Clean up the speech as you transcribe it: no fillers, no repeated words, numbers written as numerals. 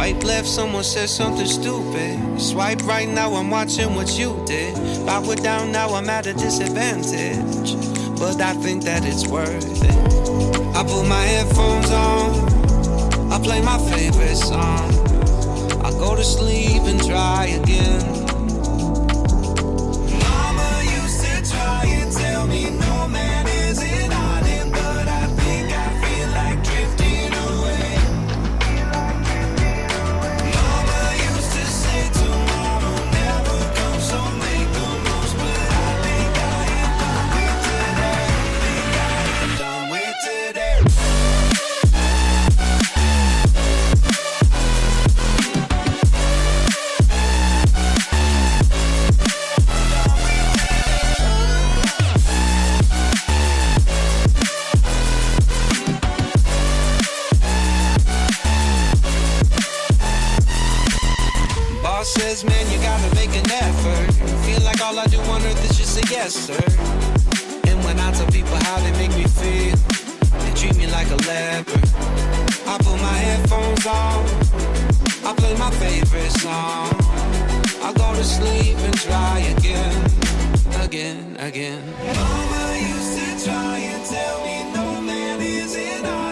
Swipe left, someone said something stupid. Swipe right, now I'm watching what you did. Power down, now I'm at a disadvantage. But I think that it's worth it. I put my headphones on, I play my favorite song. I go to sleep and try again. Mama used to try and tell me no man is an island, but I think I feel like drifting away. Mama used to say tomorrow never comes, so make the most, but I think I am done with today. Says, man, you gotta make an effort. Feel like all I do on earth is just say yes, sir. And when I tell people how they make me feel, they treat me like a leper. I put my headphones on, I play my favorite song. I go to sleep and try again. Mama used to try and tell me no man is an island.